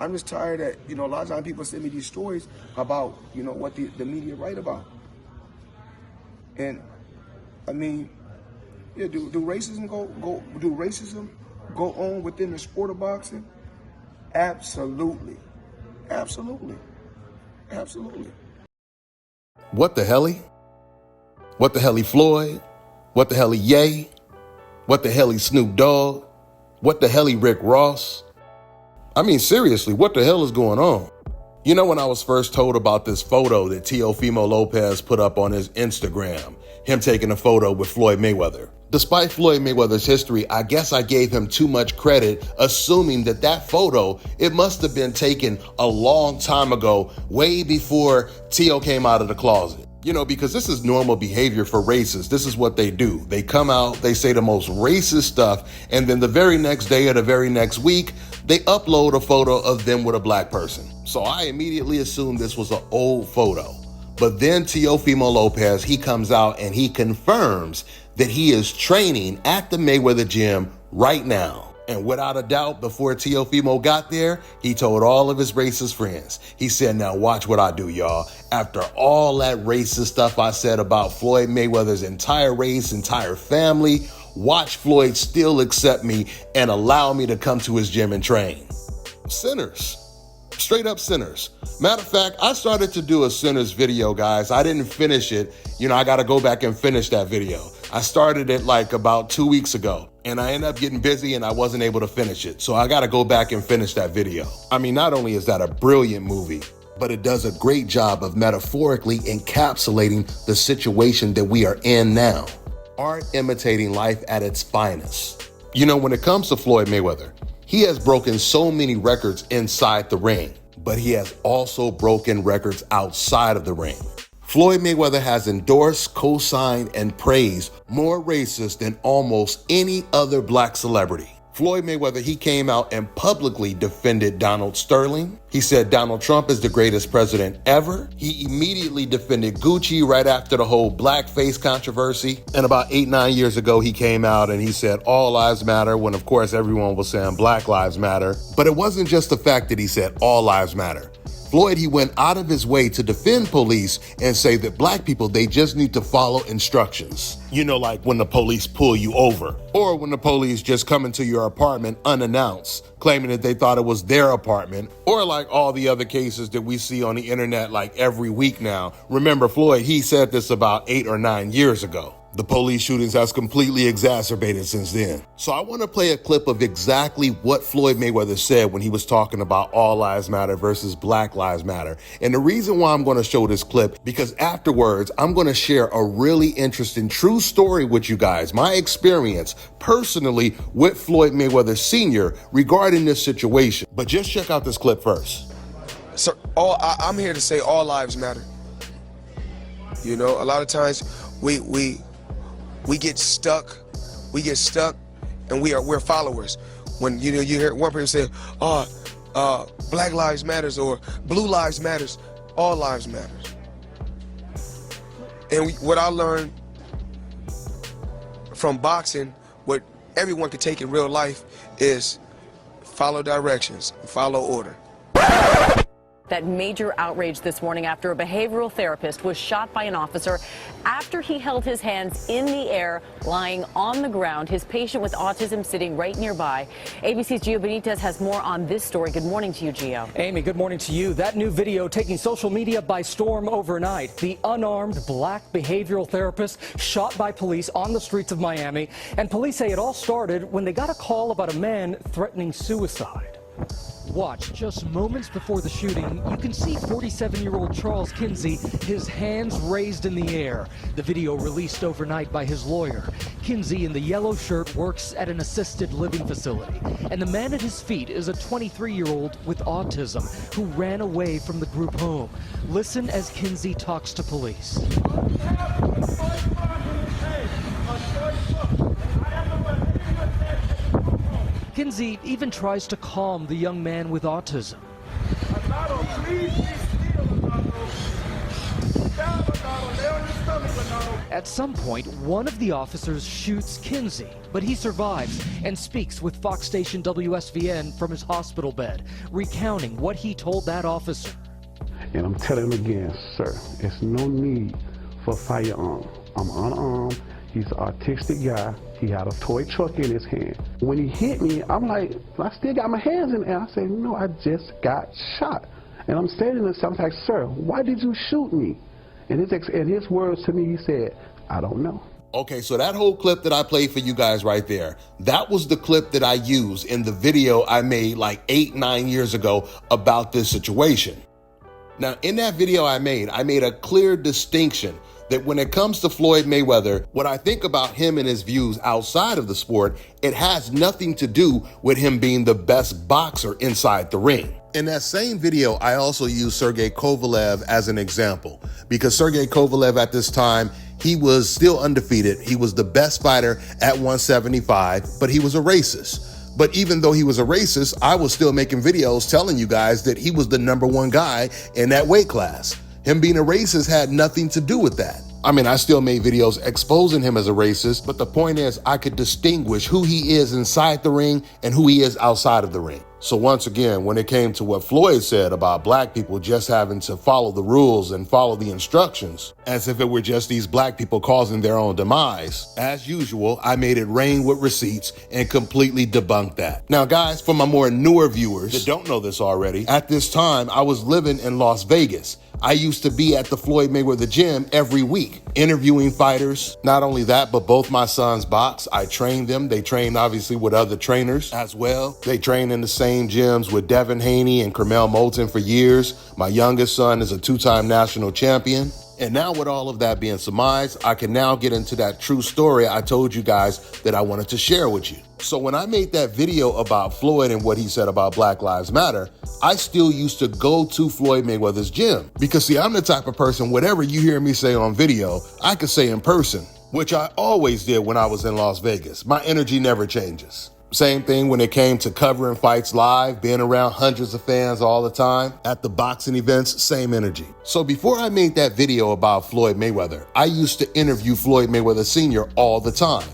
I'm just tired that, you know, a lot of times people send me these stories about, you know, what the media write about. And I mean, yeah, do racism go on within the sport of boxing? Absolutely. Absolutely. Absolutely. What the helly? What the helly Floyd? What the helly Ye? What the helly Snoop Dogg? What the helly Rick Ross? I mean, seriously, what the hell is going on? You know, when I was first told about this photo that Teofimo Lopez put up on his Instagram, him taking a photo with Floyd Mayweather. Despite Floyd Mayweather's history, I guess I gave him too much credit, assuming that that photo, it must have been taken a long time ago, way before Teo came out of the closet. You know, because this is normal behavior for racists. This is what they do. They come out, they say the most racist stuff, and then the very next day or the very next week, they upload a photo of them with a black person. So I immediately assumed this was an old photo. But then Teofimo Lopez, he comes out and he confirms that he is training at the Mayweather gym right now. And without a doubt, before Teofimo got there, he told all of his racist friends. He said, now watch what I do, y'all. After all that racist stuff I said about Floyd Mayweather's entire race, entire family, watch Floyd still accept me and allow me to come to his gym and train. Sinners. Straight up sinners. Matter of fact, I started to do a sinners video, guys. I didn't finish it. You know, I got to go back and finish that video. I started it like about 2 weeks ago, and I ended up getting busy and I wasn't able to finish it. So I got to go back and finish that video. I mean, not only is that a brilliant movie, but it does a great job of metaphorically encapsulating the situation that we are in now. Art imitating life at its finest. You know, when it comes to Floyd Mayweather, he has broken so many records inside the ring, but he has also broken records outside of the ring. Floyd Mayweather has endorsed, co-signed, and praised more racists than almost any other black celebrity. Floyd Mayweather, he came out and publicly defended Donald Sterling. He said Donald Trump is the greatest president ever. He immediately defended Gucci right after the whole blackface controversy. And about 8-9 years ago, he came out and he said all lives matter, when of course everyone was saying Black Lives Matter. But it wasn't just the fact that he said all lives matter. Floyd, he went out of his way to defend police and say that black people, they just need to follow instructions. You know, like when the police pull you over, or when the police just come into your apartment unannounced, claiming that they thought it was their apartment, or like all the other cases that we see on the internet like every week now. Remember, Floyd, he said this about 8 or 9 years ago. The police shootings has completely exacerbated since then. So I want to play a clip of exactly what Floyd Mayweather said when he was talking about all lives matter versus Black Lives Matter. And the reason why I'm going to show this clip, because afterwards, I'm going to share a really interesting true story with you guys, my experience personally with Floyd Mayweather Sr. regarding this situation. But just check out this clip first. So I'm here to say all lives matter. You know, a lot of times we get stuck, and we're followers. When you hear one person say, Black Lives Matters or Blue Lives Matters, all lives matters. And what I learned from boxing, what everyone can take in real life, is follow directions, follow order. That major outrage this morning after a behavioral therapist was shot by an officer after he held his hands in the air, lying on the ground, his patient with autism sitting right nearby. ABC's Gio Benitez has more on this story. Good morning to you, Gio. Amy, good morning to you. That new video taking social media by storm overnight. The unarmed black behavioral therapist shot by police on the streets of Miami. And police say it all started when they got a call about a man threatening suicide. Watch, just moments before the shooting, you can see 47-year-old Charles Kinsey, his hands raised in the air. The video released overnight by his lawyer. Kinsey in the yellow shirt works at an assisted living facility. And the man at his feet is a 23-year-old with autism who ran away from the group home. Listen as Kinsey talks to police. Kinsey even tries to calm the young man with autism. At some point, one of the officers shoots Kinsey, but he survives and speaks with Fox station WSVN from his hospital bed, recounting what he told that officer. And I'm telling him again, sir, there's no need for a firearm. I'm unarmed. He's an artistic guy. He had a toy truck in his hand. When he hit me, I'm like, I still got my hands in the air. I said, no, I just got shot. And I'm standing there, I was like, sir, why did you shoot me? And his words to me, he said, I don't know. Okay, so that whole clip that I played for you guys right there, that was the clip that I used in the video I made like 8-9 years ago about this situation. Now, in that video I made a clear distinction that when it comes to Floyd Mayweather, what I think about him and his views outside of the sport, it has nothing to do with him being the best boxer inside the ring. In that same video, I also used Sergey Kovalev as an example because Sergey Kovalev at this time, he was still undefeated. He was the best fighter at 175, but he was a racist. But even though he was a racist, I was still making videos telling you guys that he was the #1 guy in that weight class. Him being a racist had nothing to do with that. I mean, I still made videos exposing him as a racist, but the point is I could distinguish who he is inside the ring and who he is outside of the ring. So once again, when it came to what Floyd said about black people just having to follow the rules and follow the instructions, as if it were just these black people causing their own demise, as usual, I made it rain with receipts and completely debunked that. Now, guys, for my more newer viewers that don't know this already, at this time, I was living in Las Vegas. I used to be at the Floyd Mayweather gym every week, interviewing fighters. Not only that, but both my sons box. I trained them. They trained obviously with other trainers as well. They trained in the same gyms with Devin Haney and Carmel Moulton for years. My youngest son is a 2-time national champion. And now with all of that being surmised, I can now get into that true story I told you guys that I wanted to share with you. So when I made that video about Floyd and what he said about Black Lives Matter, I still used to go to Floyd Mayweather's gym. Because see, I'm the type of person, whatever you hear me say on video, I could say in person, which I always did when I was in Las Vegas. My energy never changes. Same thing when it came to covering fights live, being around hundreds of fans all the time. At the boxing events, same energy. So before I made that video about Floyd Mayweather, I used to interview Floyd Mayweather Sr. all the time.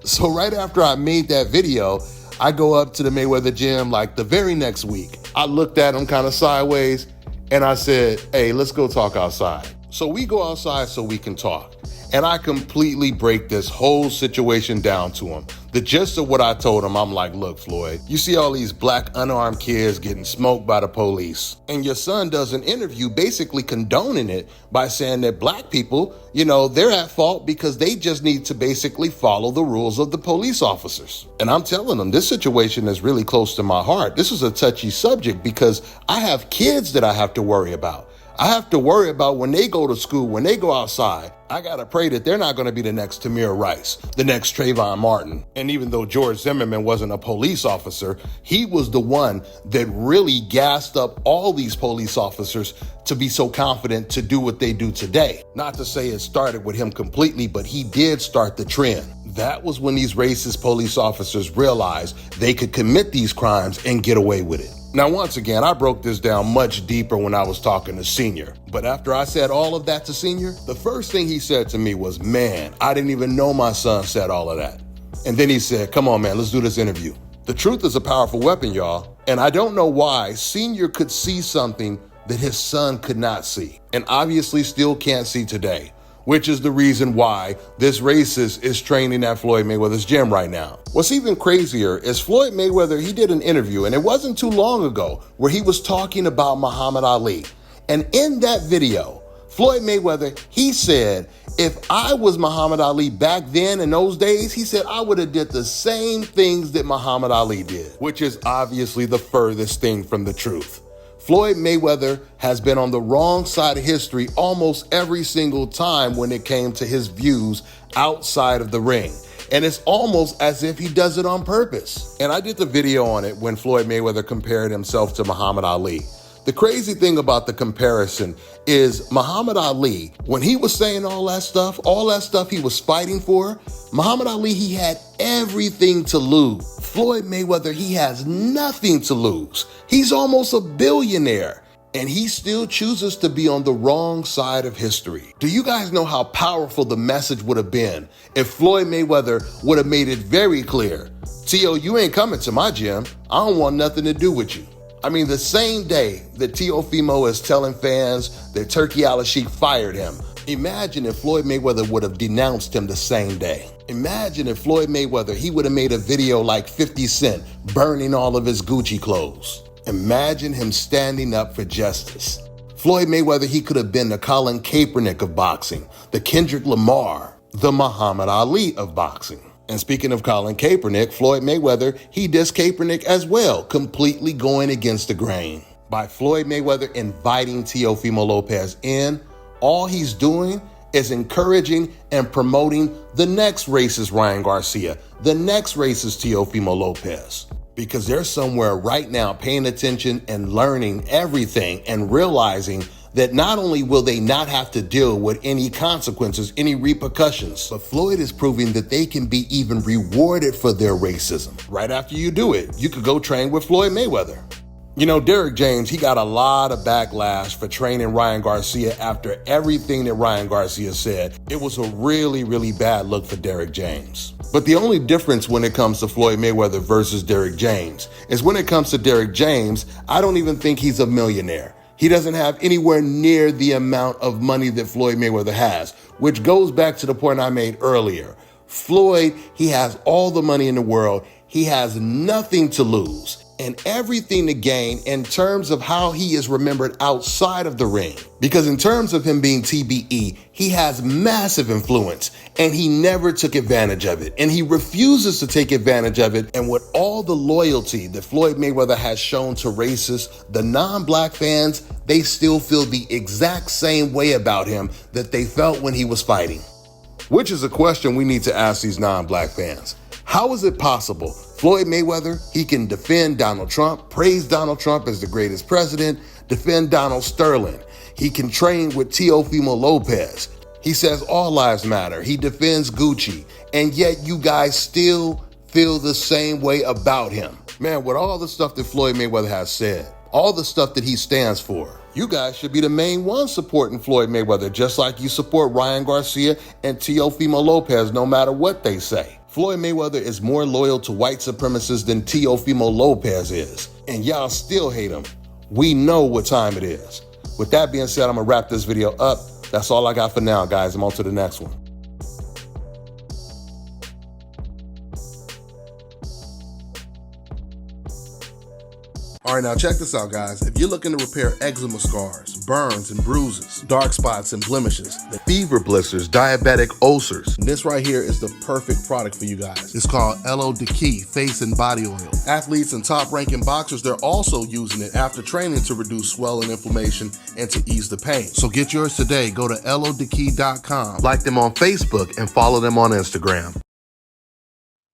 So right after I made that video, I go up to the Mayweather gym like the very next week. I looked at him kind of sideways and I said, hey, let's go talk outside. So we go outside so we can talk. And I completely break this whole situation down to him. The gist of what I told him, I'm like, look, Floyd, you see all these black unarmed kids getting smoked by the police. And your son does an interview basically condoning it by saying that black people, they're at fault because they just need to basically follow the rules of the police officers. And I'm telling him this situation is really close to my heart. This is a touchy subject because I have kids that I have to worry about. I have to worry about when they go to school, when they go outside. I got to pray that they're not going to be the next Tamir Rice, the next Trayvon Martin. And even though George Zimmerman wasn't a police officer, he was the one that really gassed up all these police officers to be so confident to do what they do today. Not to say it started with him completely, but he did start the trend. That was when these racist police officers realized they could commit these crimes and get away with it. Now, once again, I broke this down much deeper when I was talking to Senior. But after I said all of that to Senior, the first thing he said to me was, man, I didn't even know my son said all of that. And then he said, come on, man, let's do this interview. The truth is a powerful weapon, y'all. And I don't know why Senior could see something that his son could not see, and obviously still can't see today, which is the reason why this racist is training at Floyd Mayweather's gym right now. What's even crazier is Floyd Mayweather, he did an interview, and it wasn't too long ago, where he was talking about Muhammad Ali. And in that video, Floyd Mayweather, he said, if I was Muhammad Ali back then in those days, he said, I would have did the same things that Muhammad Ali did, which is obviously the furthest thing from the truth. Floyd Mayweather has been on the wrong side of history almost every single time when it came to his views outside of the ring. And it's almost as if he does it on purpose. And I did the video on it when Floyd Mayweather compared himself to Muhammad Ali. The crazy thing about the comparison is Muhammad Ali, when he was saying all that stuff he was fighting for, Muhammad Ali, he had everything to lose. Floyd Mayweather, he has nothing to lose. He's almost a billionaire. And he still chooses to be on the wrong side of history. Do you guys know how powerful the message would have been if Floyd Mayweather would have made it very clear, T.O., you ain't coming to my gym. I don't want nothing to do with you. I mean, the same day that Teofimo is telling fans that Turkey Al-Sheikh fired him, imagine if Floyd Mayweather would have denounced him the same day. Imagine if Floyd Mayweather, he would have made a video like 50 Cent burning all of his Gucci clothes. Imagine him standing up for justice. Floyd Mayweather, he could have been the Colin Kaepernick of boxing, the Kendrick Lamar, the Muhammad Ali of boxing. And speaking of Colin Kaepernick, Floyd Mayweather, he dissed Kaepernick as well, completely going against the grain. By Floyd Mayweather inviting Teofimo Lopez in, all he's doing is encouraging and promoting the next racist Ryan Garcia, the next racist Teofimo Lopez. Because they're somewhere right now paying attention and learning everything and realizing that not only will they not have to deal with any consequences, any repercussions, but Floyd is proving that they can be even rewarded for their racism. Right after you do it, you could go train with Floyd Mayweather. You know, Derrick James, he got a lot of backlash for training Ryan Garcia after everything that Ryan Garcia said. It was a really, really bad look for Derrick James. But the only difference when it comes to Floyd Mayweather versus Derrick James is when it comes to Derrick James, I don't even think he's a millionaire. He doesn't have anywhere near the amount of money that Floyd Mayweather has, which goes back to the point I made earlier. Floyd, he has all the money in the world. He has nothing to lose and everything to gain in terms of how he is remembered outside of the ring. Because in terms of him being TBE, he has massive influence and he never took advantage of it. And he refuses to take advantage of it. And with all the loyalty that Floyd Mayweather has shown to racists, the non-black fans, they still feel the exact same way about him that they felt when he was fighting. Which is a question we need to ask these non-black fans. How is it possible Floyd Mayweather, he can defend Donald Trump, praise Donald Trump as the greatest president, defend Donald Sterling. He can train with Teofimo Lopez. He says all lives matter. He defends Gucci. And yet you guys still feel the same way about him. Man, with all the stuff that Floyd Mayweather has said, all the stuff that he stands for, you guys should be the main ones supporting Floyd Mayweather, just like you support Ryan Garcia and Teofimo Lopez, no matter what they say. Floyd Mayweather is more loyal to white supremacists than Teofimo Lopez is. And y'all still hate him. We know what time it is. With that being said, I'm gonna wrap this video up. That's all I got for now, guys. I'm on to the next one. All right, now check this out, guys. If you're looking to repair eczema scars, burns and bruises, dark spots and blemishes, the fever blisters, diabetic ulcers, this right here is the perfect product for you guys. It's called LO Decay Face and Body Oil. Athletes and top-ranking boxers, they're also using it after training to reduce swelling, inflammation, and to ease the pain. So get yours today. Go to lodecay.com, like them on Facebook, and follow them on Instagram.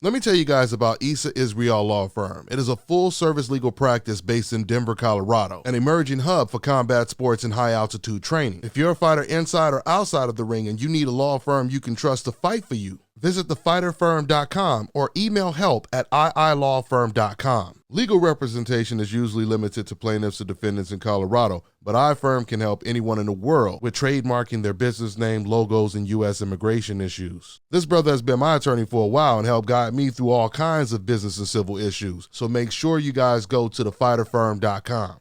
Let me tell you guys about Issa Israel Law Firm. It is a full-service legal practice based in Denver, Colorado, an emerging hub for combat sports and high-altitude training. If you're a fighter inside or outside of the ring and you need a law firm you can trust to fight for you, visit thefighterfirm.com or email help@iilawfirm.com. Legal representation is usually limited to plaintiffs and defendants in Colorado, but iFirm can help anyone in the world with trademarking their business name, logos, and U.S. immigration issues. This brother has been my attorney for a while and helped guide me through all kinds of business and civil issues, so make sure you guys go to thefighterfirm.com.